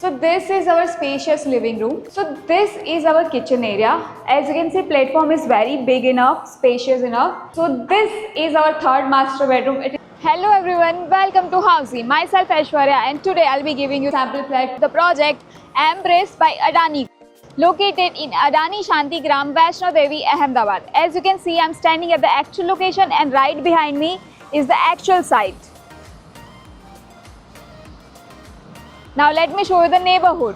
So this is our spacious living room. So this is our kitchen area. As you can see, platform is very big enough, spacious enough. So this is our third master bedroom. Hello everyone, welcome to Housey. Myself Aishwarya, and today I'll be giving you sample flat of the project Embrace by Adani, located in Adani Shantigram, Vaishno Devi, Ahmedabad. As you can see, I'm standing at the actual location, and right behind me is the actual site. Now let me show you the neighborhood.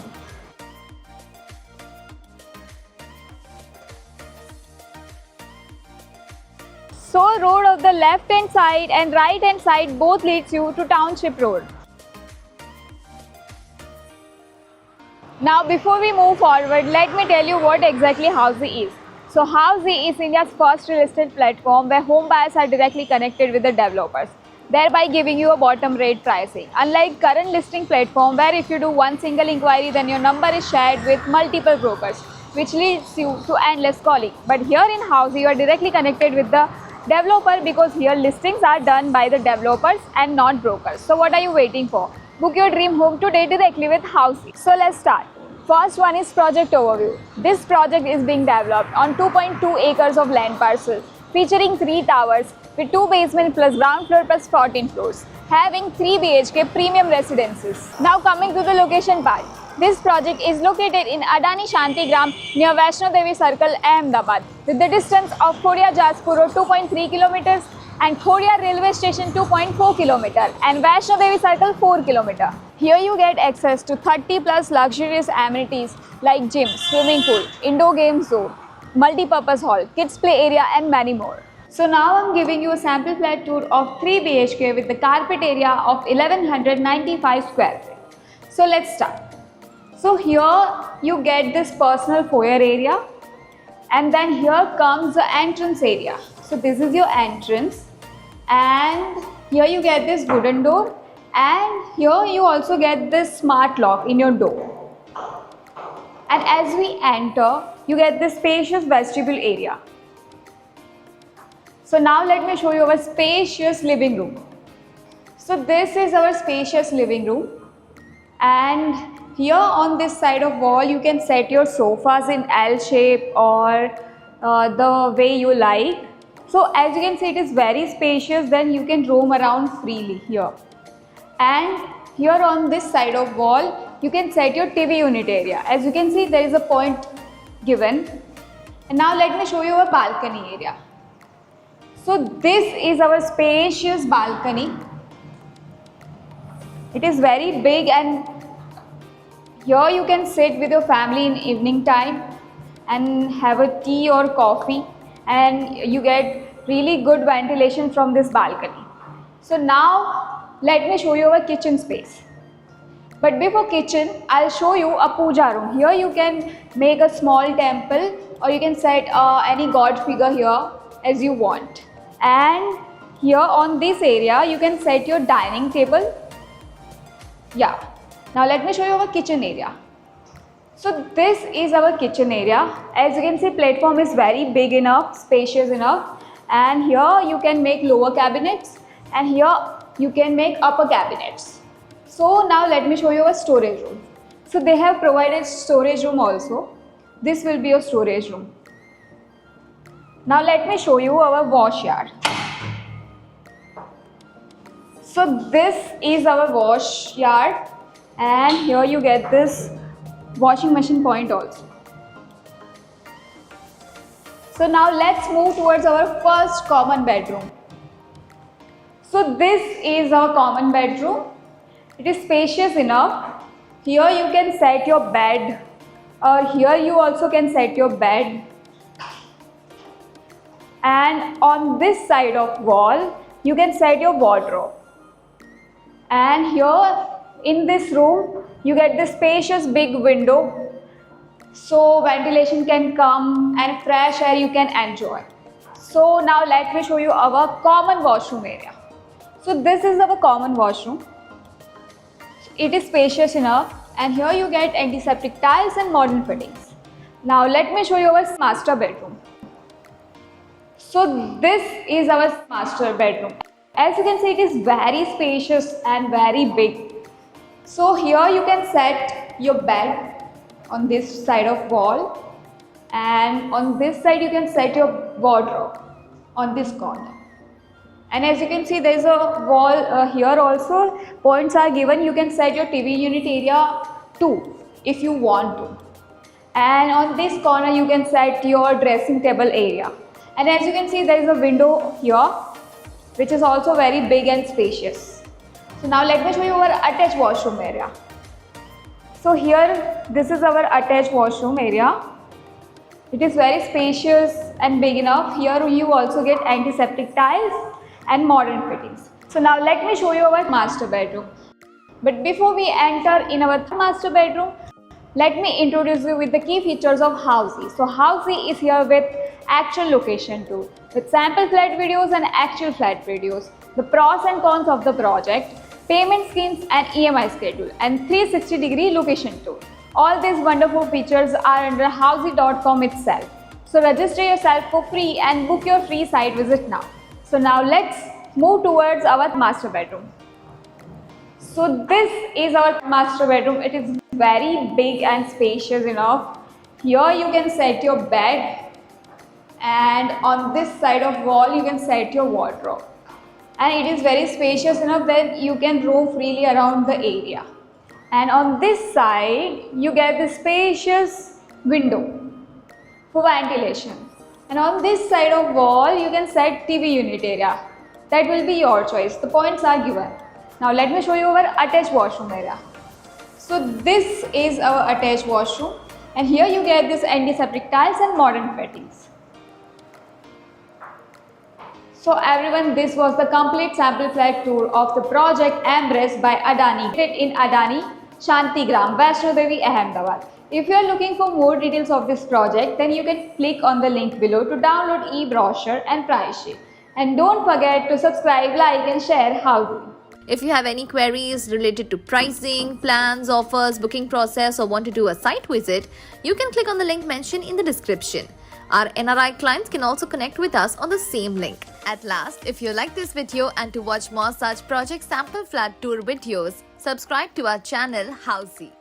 So road of the left hand side and right hand side both leads you to Township Road. Now before we move forward, let me tell you what exactly Housey is. So Housey is India's first real estate platform where home buyers are directly connected with the developers, thereby giving you a bottom rate pricing. Unlike current listing platform where if you do one single inquiry, then your number is shared with multiple brokers, which leads you to endless calling. But here in Housey, you are directly connected with the developer because here listings are done by the developers and not brokers. So what are you waiting for? Book your dream home today directly with Housey. So let's start. First one is project overview. This project is being developed on 2.2 acres of land parcel, featuring 3 towers with 2 basements plus ground floor plus 14 floors, having 3 BHK premium residences. Now coming to the location part. This project is located in Adani Shantigram near Vaishno Devi Circle, Ahmedabad, with the distance of Khodia Jaspur Road 2.3 kilometers and Khodia Railway Station 2.4 kilometers and Vaishno Devi Circle 4 kilometers. Here you get access to 30 plus luxurious amenities like gym, swimming pool, indoor game zone, multi-purpose hall, kids play area and many more. So now I'm giving you a sample flat tour of 3 BHK with the carpet area of 1195 square feet. So let's start. So here you get this personal foyer area, and then here comes the entrance area. So this is your entrance, and here you get this wooden door, and here you also get this smart lock in your door. And as we enter, you get this spacious vestibule area. So now let me show you our spacious living room. So this is our spacious living room, and here on this side of wall you can set your sofas in L shape or the way you like. So as you can see, it is very spacious, then you can roam around freely here. And here on this side of wall you can set your TV unit area. As you can see, there is a point given. And now let me show you our balcony area. So this is our spacious balcony. It is very big, and here you can sit with your family in evening time and have a tea or coffee, and you get really good ventilation from this balcony. So now let me show you our kitchen space. But before kitchen, I'll show you a puja room. Here you can make a small temple, or you can set any god figure here as you want. And here on this area you can set your dining table. Yeah. Now let me show you our kitchen area. So this is our kitchen area. As you can see, platform is very big enough, spacious enough, and here you can make lower cabinets, and here you can make upper cabinets. So now let me show you our storage room. So they have provided storage room also. This will be your storage room. Now let me show you our wash yard. So this is our wash yard, and here you get this washing machine point also. So now let's move towards our first common bedroom. So this is our common bedroom. It is spacious enough. Here you can set your bed, or here you also can set your bed. And on this side of wall you can set your wardrobe. And here in this room you get the spacious big window, so ventilation can come and fresh air you can enjoy. So now let me show you our common washroom area. So this is our common washroom. It is spacious enough, and here you get antiseptic tiles and modern fittings. Now let me show you our master bedroom. So this is our master bedroom. As you can see, it is very spacious and very big. So here you can set your bed on this side of wall, and on this side you can set your wardrobe on this corner. And as you can see, there is a wall here also. Points are given. You can set your TV unit area too if you want to. And on this corner you can set your dressing table area. And as you can see, there is a window here which is also very big and spacious. So now let me show you our attached washroom area. So here, this is our attached washroom area. It is very spacious and big enough. Here you also get antiseptic tiles and modern fittings. So now let me show you our master bedroom. But before we enter in our master bedroom, let me introduce you with the key features of Housey. So Housey is here with actual location tour, with sample flat videos and actual flat videos, the pros and cons of the project, payment schemes and EMI schedule, and 360-degree location tour. All these wonderful features are under Housey.com itself. So register yourself for free and book your free site visit now. So now let's move towards our master bedroom. So this is our master bedroom. It is very big and spacious enough. Here you can set your bed, and on this side of wall you can set your wardrobe. And it is very spacious enough that you can roam freely around the area. And on this side you get the spacious window for ventilation. And on this side of wall you can set TV unit area. That will be your choice. The points are given. Now let me show you our attached washroom area. So this is our attached washroom, and here you get this antiseptic tiles and modern fittings. So everyone, this was the complete sample flat tour of the project Embrace by Adani, in Adani, Shantigram, Vaishno Devi, Ahmedabad. If you are looking for more details of this project, then you can click on the link below to download e-brochure and price sheet. And don't forget to subscribe, like and share Housey. If you have any queries related to pricing, plans, offers, booking process, or want to do a site visit, you can click on the link mentioned in the description. Our NRI clients can also connect with us on the same link. At last, if you like this video and to watch more such project sample flat tour videos, subscribe to our channel Housey.